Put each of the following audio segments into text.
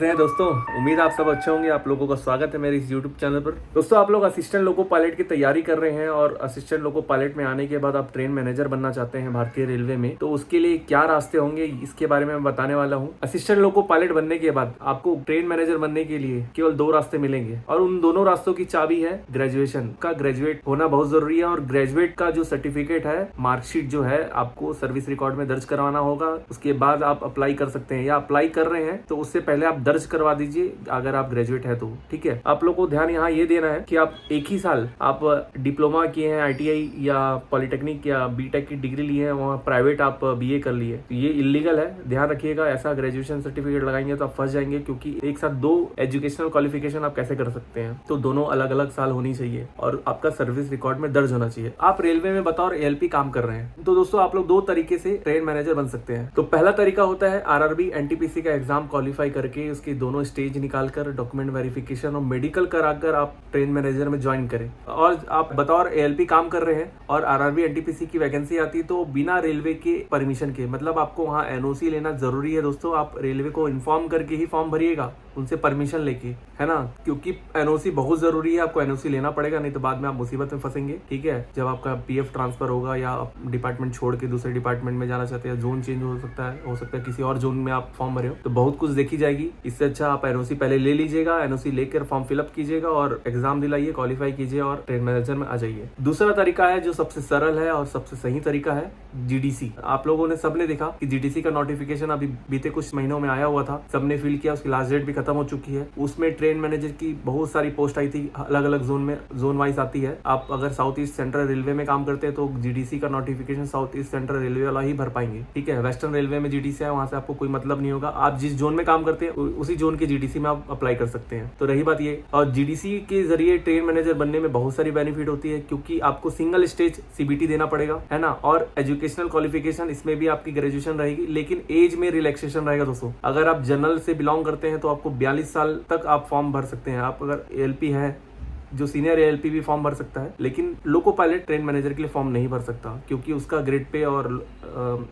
दोस्तों, उम्मीद आप सब अच्छे होंगे। आप लोगों का स्वागत है मेरे इस YouTube चैनल पर। दोस्तों, आप लोग असिस्टेंट लोको पायलट की तैयारी कर रहे हैं और असिस्टेंट लोको पायलट में आने के बाद आप ट्रेन मैनेजर बनना चाहते हैं भारतीय रेलवे में, तो उसके लिए क्या रास्ते होंगे इसके बारे में मैं बताने वाला हूँ। असिस्टेंट लोको पायलट बनने के बाद आपको ट्रेन मैनेजर बनने के लिए केवल 2 रास्ते मिलेंगे और उन दोनों रास्तों की चाबी है ग्रेजुएशन का। ग्रेजुएट होना बहुत जरूरी है और ग्रेजुएट का जो सर्टिफिकेट है, मार्कशीट जो है, आपको सर्विस रिकॉर्ड में दर्ज करवाना होगा। उसके बाद आप अप्लाई कर सकते हैं, या अप्लाई कर रहे हैं तो उससे पहले आप दर्ज करवा दीजिए अगर आप ग्रेजुएट है तो। ठीक है, आप लोग को ध्यान यहाँ ये देना है कि आप एक ही साल आप डिप्लोमा किए हैं, ITI या पॉलिटेक्निक या बीटेक की डिग्री ली है, वहाँ प्राइवेट आप BA कर लिए, तो ये इलीगल है, ध्यान रखिएगा। ऐसा ग्रेजुएशन सर्टिफिकेट लगाएंगे तो आप फंस जाएंगे, क्योंकि एक साथ 2 एजुकेशनल क्वालिफिकेशन आप कैसे कर सकते हैं। तो दोनों अलग अलग साल होनी चाहिए और आपका सर्विस रिकॉर्ड में दर्ज होना चाहिए। आप रेलवे में बतौर ALP काम कर रहे हैं, तो दोस्तों आप लोग 2 तरीके से ट्रेन मैनेजर बन सकते हैं। तो पहला तरीका होता है RRB NTPC का एग्जाम क्वालिफाई करके उसके दोनों स्टेज निकालकर डॉक्यूमेंट वेरिफिकेशन और मेडिकल कराकर आप ट्रेन मैनेजर में ज्वाइन करें। और आप बतौर ALP काम कर रहे हैं और RRB NTPC की वैकेंसी आती है, तो बिना रेलवे के परमिशन के, मतलब आपको वहाँ NOC लेना जरूरी है दोस्तों। आप रेलवे को इन्फॉर्म करके ही फॉर्म भरिएगा, उनसे परमिशन लेके, है ना, क्योंकि NOC बहुत जरूरी है। आपको NOC लेना पड़ेगा, नहीं तो बाद में आप मुसीबत में फंसेंगे। ठीक है, जब आपका PF ट्रांसफर होगा या डिपार्टमेंट छोड़ के दूसरे डिपार्टमेंट में जाना चाहते हैं, जोन चेंज हो सकता है किसी और जोन में आप फॉर्म भरे हो, तो बहुत कुछ देखी जाएगी। इससे अच्छा आप NOC पहले ले लीजिएगा, NOC लेकर फॉर्म फिलअप कीजिएगा और एग्जाम दिलाइए, क्वालिफाई कीजिए और ट्रेन मैनेजर में आ जाइए। दूसरा तरीका है जो सबसे सरल है और सबसे सही तरीका है, GDC। आप लोगों ने सबने देखा कि GDC का नोटिफिकेशन अभी बीते कुछ महीनों में आया हुआ था, सबने फिल किया, उसकी लास्ट डेट भी खत्म हो चुकी है। उसमें ट्रेन मैनेजर की बहुत सारी पोस्ट आई थी, अलग अलग जोन में, जोन वाइज आती है। आप अगर साउथ ईस्ट सेंट्रल रेलवे में काम करते हैं तो GDC का notification south east central railway वाला ही भर पाएंगे। ठीक है, वेस्टर्न रेलवे में GDC है, वहां से आपको कोई मतलब नहीं होगा। आप जिस जोन में काम करते हैं उसी जोन के GDC में आप अप्लाई कर सकते हैं। तो रही बात ये, और GDC के जरिए ट्रेन मैनेजर बनने में बहुत सारी बेनिफिट होती है, क्योंकि आपको सिंगल स्टेज CBT देना पड़ेगा, है ना, और एजुकेशनल क्वालिफिकेशन इसमें भी आपकी ग्रेजुएशन रहेगी, लेकिन एज में रिलैक्सेशन रहेगा दोस्तों। अगर आप जनरल से बिलोंग करते हैं तो आपको 42 साल तक आप फॉर्म भर सकते हैं। आप अगर ALP है, जो सीनियर ALP भी फॉर्म भर सकता है, लेकिन लोको पायलट ट्रेन मैनेजर के लिए फॉर्म नहीं भर सकता, क्योंकि उसका ग्रेड पे और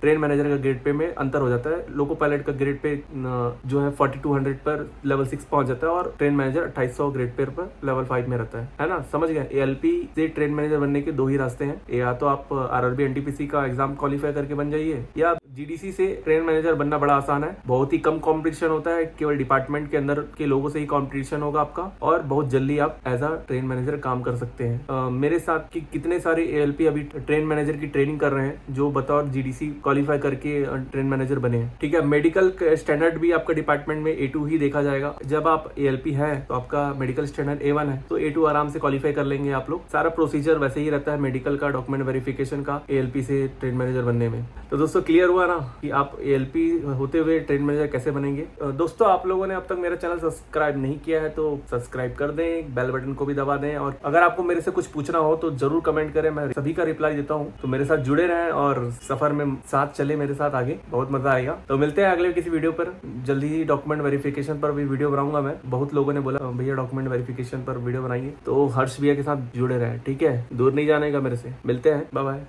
ट्रेन मैनेजर का ग्रेड पे में अंतर हो जाता है। लोको पायलट का ग्रेड पे जो है 4200 पर लेवल 6 पहुंच जाता है और ट्रेन मैनेजर 2800 ग्रेड पे पर लेवल 5 में रहता है ना, समझ गए। ALP से ट्रेन मैनेजर बनने के 2 ही रास्ते हैं, या तो आप RRB NTPC का एग्जाम क्वालिफाई करके बन जाइए, या GDC से ट्रेन मैनेजर बनना बड़ा आसान है। बहुत ही कम कॉम्पिटिशन होता है, केवल डिपार्टमेंट के अंदर के लोगों से ही कॉम्पिटिशन होगा आपका, और बहुत जल्दी आप एज अ ट्रेन मैनेजर काम कर सकते हैं। मेरे साथ की कितने सारे ALP अभी ट्रेन मैनेजर की ट्रेनिंग कर रहे हैं, जो बतौर GDC क्वालिफाई करके ट्रेन मैनेजर बने हैं। ठीक है, मेडिकल स्टैंडर्ड भी आपका डिपार्टमेंट में A2 ही देखा जाएगा। जब आप ALP है तो आपका मेडिकल स्टैंडर्ड A1 है, तो A2 आराम से क्वालिफाई कर लेंगे आप लोग। सारा प्रोसीजर वैसे ही रहता है, मेडिकल का, डॉक्यूमेंट वेरिफिकेशन का, ALP से ट्रेन मैनेजर बनने में। तो दोस्तों क्लियर हुआ ना कि आप ALP होते हुए ट्रेन मैनेजर कैसे बनेंगे। दोस्तों, आप लोगों ने अब तक मेरा चैनल सब्सक्राइब नहीं किया है तो सब्सक्राइब कर दें, बेल बटन को भी दबा दें, और अगर आपको मेरे से कुछ पूछना हो तो जरूर कमेंट करें, मैं सभी का रिप्लाई देता हूँ। तो मेरे साथ जुड़े रहें और सफर में साथ चले मेरे साथ आगे, बहुत मजा आएगा। तो मिलते हैं अगले किसी वीडियो पर। जल्दी ही डॉक्यूमेंट वेरिफिकेशन पर भी वीडियो बनाऊंगा मैं। बहुत लोगों ने बोला भैया डॉक्यूमेंट वेरिफिकेशन पर वीडियो बनाइए, तो हर्ष भैया के साथ जुड़े रहें। ठीक है, दूर नहीं जाने का मेरे से। मिलते हैं, बाय बाय।